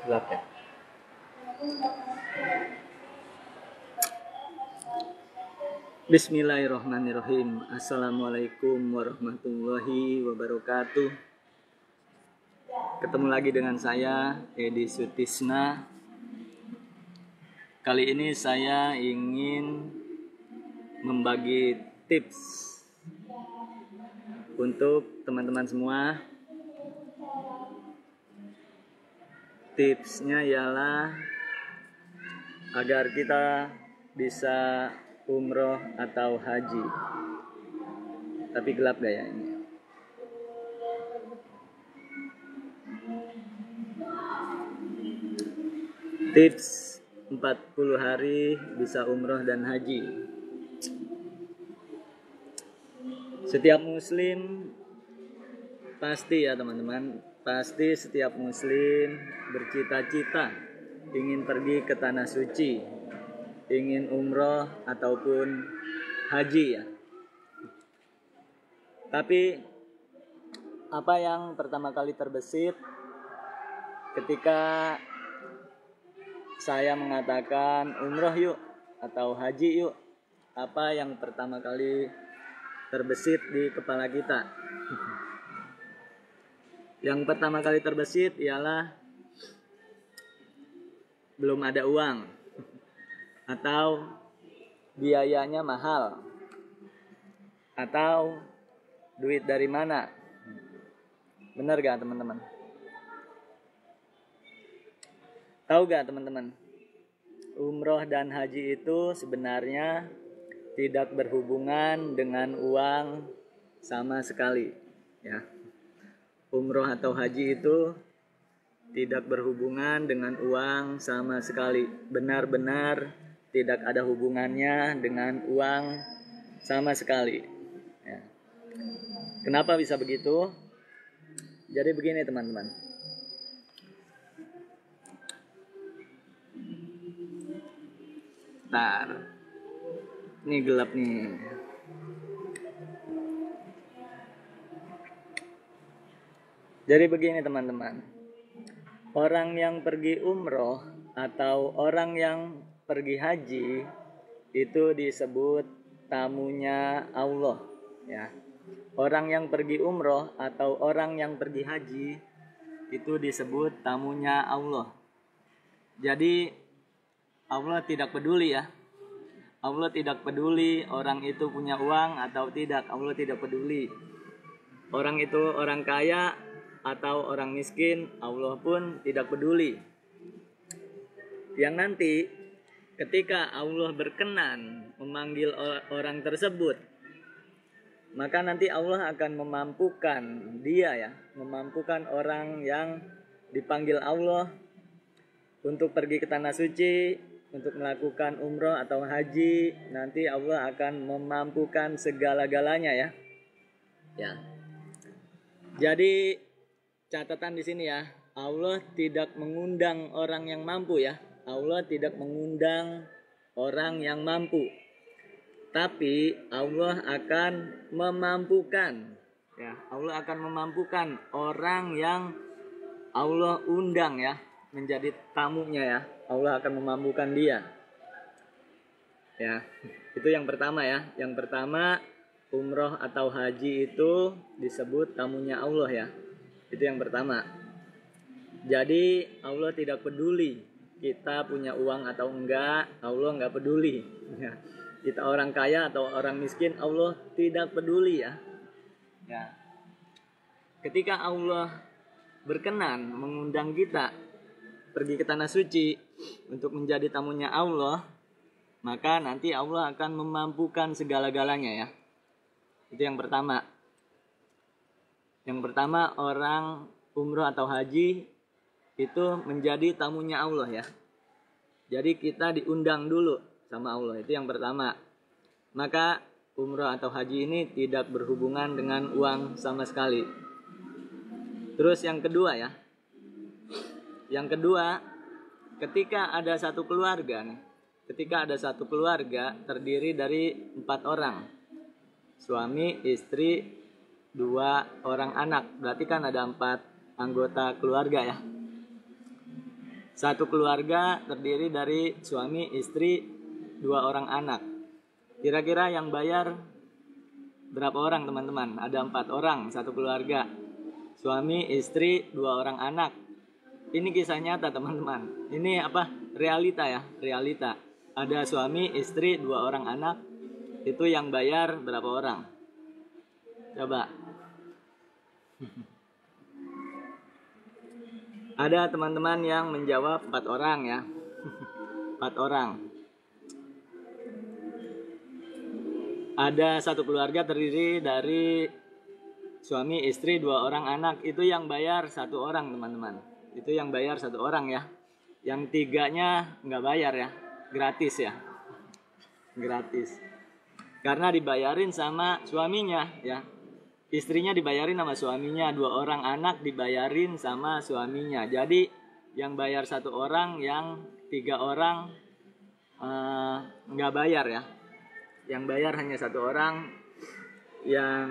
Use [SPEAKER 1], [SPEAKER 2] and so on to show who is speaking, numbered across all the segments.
[SPEAKER 1] Gelap ya. Bismillahirrahmanirrahim. Assalamualaikum warahmatullahi wabarakatuh. Ketemu lagi dengan saya, Edi Sutisna. Kali ini saya ingin membagi tips untuk teman-teman semua. Tipsnya ialah agar kita bisa umroh atau haji. Tapi gelap gak ya ini? Tips 40 hari bisa umroh dan haji. Setiap muslim pasti ya teman-teman, pasti setiap muslim bercita-cita ingin pergi ke tanah suci, ingin umroh ataupun haji ya. Tapi apa yang pertama kali terbesit ketika saya mengatakan umroh yuk atau haji yuk? Apa yang pertama kali terbesit di kepala kita? Yang pertama kali terbesit ialah belum ada uang atau biayanya mahal atau duit dari mana. Benar gak teman-teman? Tahu gak teman-teman? Umroh dan haji itu sebenarnya tidak berhubungan dengan uang sama sekali ya. Umroh atau haji itu tidak berhubungan dengan uang sama sekali. Benar-benar tidak ada hubungannya dengan uang sama sekali ya. Kenapa bisa begitu? Jadi begini teman-teman. Bentar, ini gelap nih. Jadi begini teman-teman, orang yang pergi umroh atau orang yang pergi haji itu disebut tamunya Allah ya. Orang yang pergi umroh atau orang yang pergi haji itu disebut tamunya Allah. Jadi Allah tidak peduli ya. Allah tidak peduli orang itu punya uang atau tidak. Allah tidak peduli. Orang itu orang kaya atau orang miskin, Allah pun tidak peduli. Yang nanti ketika Allah berkenan memanggil orang tersebut, maka nanti Allah akan memampukan dia ya, memampukan orang yang dipanggil Allah untuk pergi ke tanah suci, untuk melakukan umroh atau haji. Nanti Allah akan memampukan segala-galanya ya. Ya. Jadi catatan di sini ya, Allah tidak mengundang orang yang mampu ya. Allah tidak mengundang orang yang mampu. Tapi Allah akan memampukan ya. Allah akan memampukan orang yang Allah undang ya, menjadi tamunya ya. Allah akan memampukan dia. Ya, itu yang pertama ya. Yang pertama, umroh atau haji itu disebut tamunya Allah ya. Itu yang pertama. Jadi Allah tidak peduli kita punya uang atau enggak, Allah enggak peduli ya. Kita orang kaya atau orang miskin, Allah tidak peduli ya. Ya. Ketika Allah berkenan mengundang kita pergi ke tanah suci untuk menjadi tamunya Allah, maka nanti Allah akan memampukan segala-galanya ya. Itu yang pertama. Yang pertama, orang umroh atau haji itu menjadi tamunya Allah ya. Jadi kita diundang dulu sama Allah, itu yang pertama. Maka umroh atau haji ini tidak berhubungan dengan uang sama sekali. Terus yang kedua ya. Yang kedua, ketika ada satu keluarga nih. Ketika ada satu keluarga terdiri dari 4 orang. Suami, istri, 2 orang anak. Berarti kan ada 4 anggota keluarga ya. Satu keluarga terdiri dari suami, istri, 2 orang anak. Kira-kira yang bayar berapa orang teman-teman? Ada 4 orang satu keluarga. Suami, istri, 2 orang anak. Ini kisah nyata teman-teman. Ini apa? Realita ya, realita. Ada suami, istri, 2 orang anak. Itu yang bayar berapa orang? Coba. Ada teman-teman yang menjawab 4 orang ya. 4 orang. Ada satu keluarga terdiri dari suami, istri, 2 orang anak. Itu yang bayar 1 orang teman-teman. Itu yang bayar 1 orang ya. Yang 3-nya nggak bayar ya. Gratis ya. Gratis. Karena dibayarin sama suaminya ya. Istrinya dibayarin sama suaminya, 2 orang anak dibayarin sama suaminya. Jadi yang bayar 1 orang, yang 3 orang nggak bayar ya. Yang bayar hanya 1 orang, yang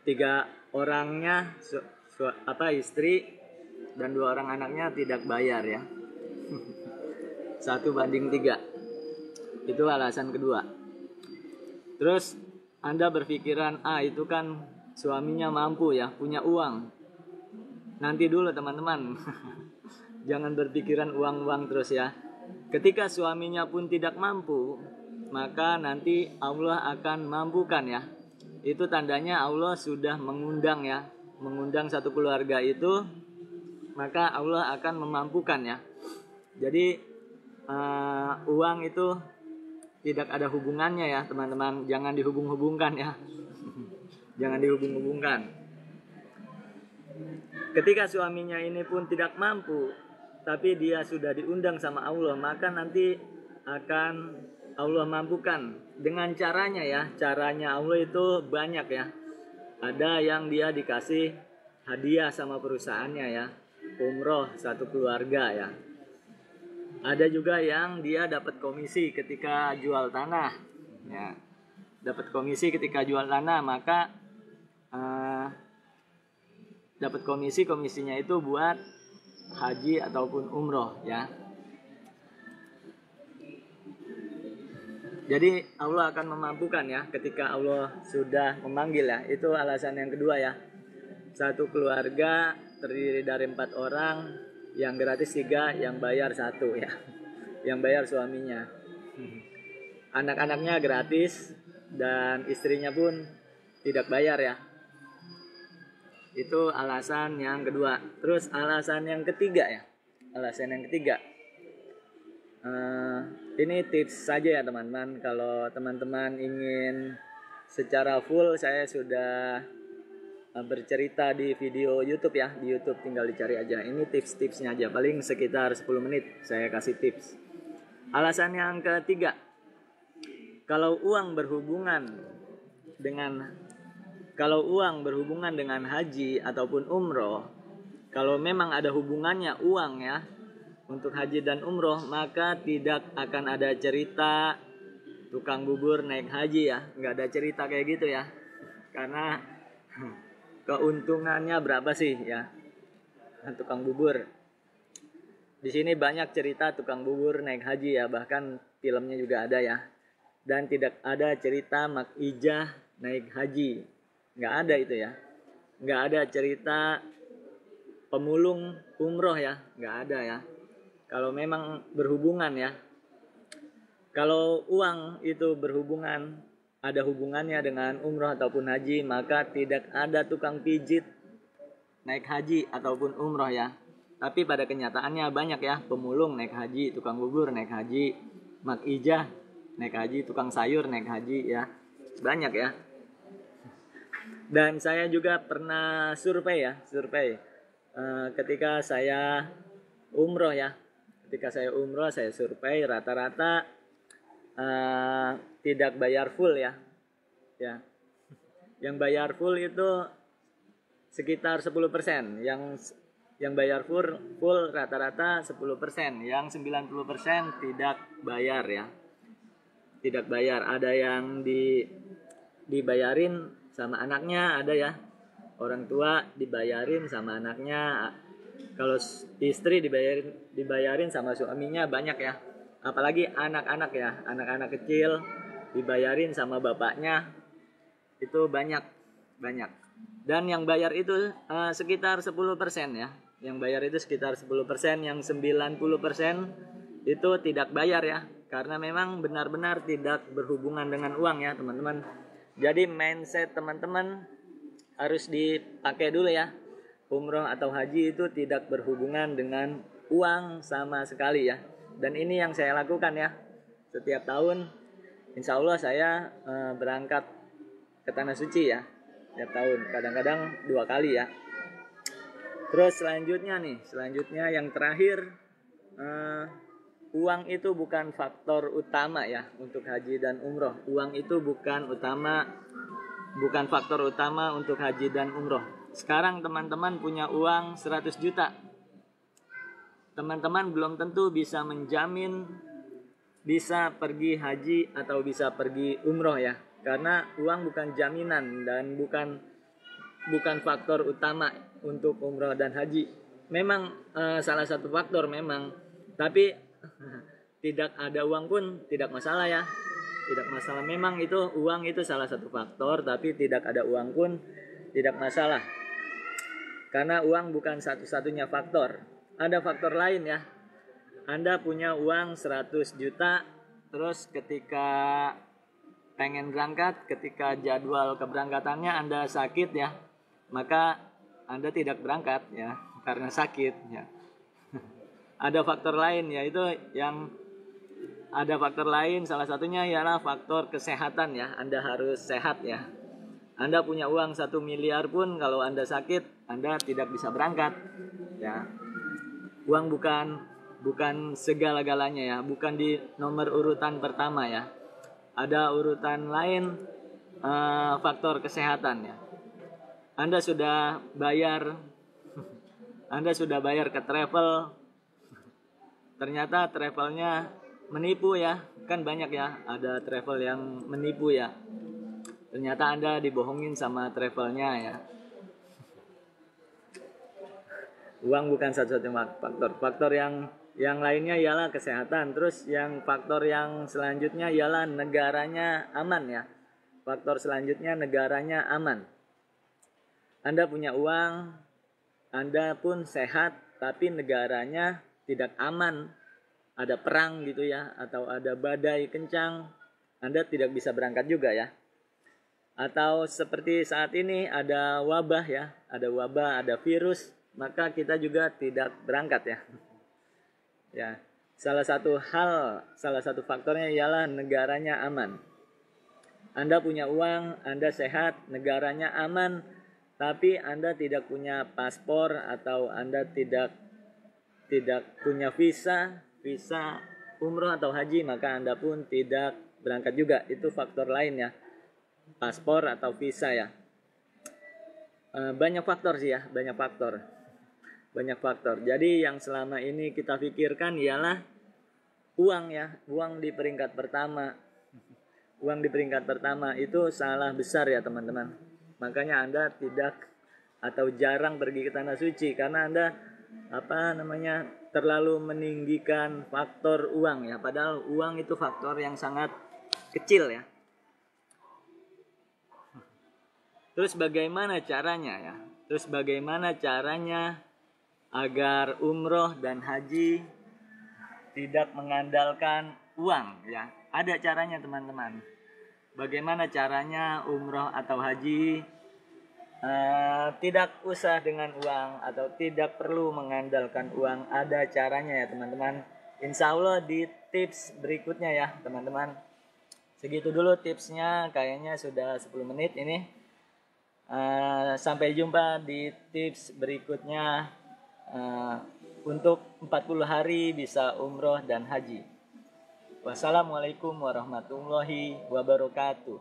[SPEAKER 1] 3 orangnya istri dan 2 orang anaknya tidak bayar ya. 1:3. Itu alasan kedua. Terus Anda berpikiran, itu kan suaminya mampu ya, punya uang. Nanti dulu teman-teman. Jangan berpikiran uang-uang terus ya. Ketika suaminya pun tidak mampu, maka nanti Allah akan mampukan ya. Itu tandanya Allah sudah mengundang ya. Mengundang satu keluarga itu, maka Allah akan memampukan ya. Jadi uang itu tidak ada hubungannya ya teman-teman. Jangan dihubung-hubungkan ya. Jangan dihubung-hubungkan. Ketika suaminya ini pun tidak mampu, tapi dia sudah diundang sama Allah, maka nanti akan Allah mampukan dengan caranya ya. Caranya Allah itu banyak ya. Ada yang dia dikasih hadiah sama perusahaannya ya. Umroh satu keluarga ya. Ada juga yang dia dapat komisi ketika jual tanah ya. Dapat komisi ketika jual tanah, maka dapat komisinya itu buat haji ataupun umroh ya. Jadi Allah akan memampukan ya ketika Allah sudah memanggil ya. Itu alasan yang kedua ya. Satu keluarga terdiri dari 4 orang, yang gratis 3, yang bayar 1 ya. Yang bayar suaminya. Anak-anaknya gratis dan istrinya pun tidak bayar ya. Itu alasan yang kedua. Terus alasan yang ketiga ya. Alasan yang ketiga. Ini tips saja ya teman-teman. Kalau teman-teman ingin secara full, saya sudah bercerita di video YouTube ya. Di YouTube tinggal dicari aja. Ini tips-tipsnya aja. Paling sekitar 10 menit saya kasih tips. Alasan yang ketiga. Kalau uang berhubungan dengan haji ataupun umroh, kalau memang ada hubungannya uang ya untuk haji dan umroh, maka tidak akan ada cerita tukang bubur naik haji ya. Nggak ada cerita kayak gitu ya. Karena keuntungannya berapa sih ya tukang bubur. Di sini banyak cerita tukang bubur naik haji ya. Bahkan filmnya juga ada ya. Dan tidak ada cerita Mak Ijah naik haji. Nggak ada itu ya. Nggak ada cerita pemulung umroh ya. Nggak ada ya. Kalau memang berhubungan ya. Kalau uang itu berhubungan, ada hubungannya dengan umroh ataupun haji, maka tidak ada tukang pijit naik haji ataupun umroh ya. Tapi pada kenyataannya banyak ya. Pemulung naik haji, tukang bubur naik haji, Mak Ijah naik haji, tukang sayur naik haji ya. Banyak ya. Dan saya juga pernah survei. Ketika saya umroh ya. Ketika saya umroh, saya survei rata-rata tidak bayar full ya. Yang bayar full itu sekitar 10%. Yang bayar full rata-rata 10%. Yang 90% tidak bayar ya. Tidak bayar. Ada yang dibayarin sama anaknya, ada ya. Orang tua dibayarin sama anaknya, Kalau istri dibayarin sama suaminya banyak ya. Apalagi anak-anak ya, anak-anak kecil dibayarin sama bapaknya itu banyak. Dan yang bayar itu sekitar 10% ya. Yang bayar itu sekitar 10%, yang 90% itu tidak bayar ya. Karena memang benar-benar tidak berhubungan dengan uang ya teman-teman. Jadi mindset teman-teman harus dipakai dulu ya. Umroh atau haji itu tidak berhubungan dengan uang sama sekali ya. Dan ini yang saya lakukan ya. Setiap tahun insya Allah saya berangkat ke Tanah Suci ya. Setiap tahun, kadang-kadang 2 kali ya. Terus selanjutnya yang terakhir, uang itu bukan faktor utama ya untuk haji dan umroh. Uang itu bukan faktor utama untuk haji dan umroh. Sekarang teman-teman punya uang 100 juta. Teman-teman belum tentu bisa menjamin bisa pergi haji atau bisa pergi umroh ya. Karena uang bukan jaminan dan bukan faktor utama untuk umroh dan haji. Memang salah satu faktor memang, tapi tidak ada uang pun tidak masalah ya. Tidak masalah, memang itu uang itu salah satu faktor, tapi tidak ada uang pun tidak masalah. Karena uang bukan satu-satunya faktor. Ada faktor lain ya. Anda punya uang 100 juta, terus ketika pengen berangkat, ketika jadwal keberangkatannya Anda sakit ya, maka Anda tidak berangkat ya karena sakit ya. Ada faktor lain, yaitu yang ada faktor lain, salah satunya ialah faktor kesehatan ya. Anda harus sehat ya. Anda punya uang 1 miliar pun kalau Anda sakit, Anda tidak bisa berangkat ya. Uang bukan segala-galanya ya, bukan di nomor urutan pertama ya. Ada urutan lain, faktor kesehatan ya. Anda sudah bayar ke travel, ternyata travelnya menipu ya. Kan banyak ya, ada travel yang menipu ya. Ternyata Anda dibohongin sama travelnya ya. Uang bukan satu-satunya faktor. Faktor yang lainnya ialah kesehatan. Terus yang faktor yang selanjutnya ialah negaranya aman ya. Faktor selanjutnya negaranya aman. Anda punya uang, Anda pun sehat, tapi negaranya tidak aman. Ada perang gitu ya, atau ada badai kencang, Anda tidak bisa berangkat juga ya. Atau seperti saat ini ada wabah ya, ada virus, maka kita juga tidak berangkat ya. Ya, salah satu faktornya ialah negaranya aman. Anda punya uang, Anda sehat, negaranya aman, tapi Anda tidak punya paspor atau Anda tidak punya visa umroh atau haji, maka Anda pun tidak berangkat juga. Itu faktor lain ya. Paspor atau visa ya. Banyak faktor sih ya, banyak faktor. Jadi yang selama ini kita pikirkan ialah uang ya, uang di peringkat pertama. Uang di peringkat pertama itu salah besar ya teman-teman. Makanya Anda tidak atau jarang pergi ke Tanah Suci karena Anda terlalu meninggikan faktor uang ya. Padahal uang itu faktor yang sangat kecil ya. Terus bagaimana caranya agar umroh dan haji tidak mengandalkan uang ya? Ada caranya teman-teman. Bagaimana caranya umroh atau haji tidak usah dengan uang atau tidak perlu mengandalkan uang? Ada caranya ya teman-teman. Insya Allah di tips berikutnya ya teman-teman. Segitu dulu tipsnya, kayaknya sudah 10 menit ini. Sampai jumpa di tips berikutnya untuk 40 hari bisa umroh dan haji. Wassalamualaikum warahmatullahi wabarakatuh.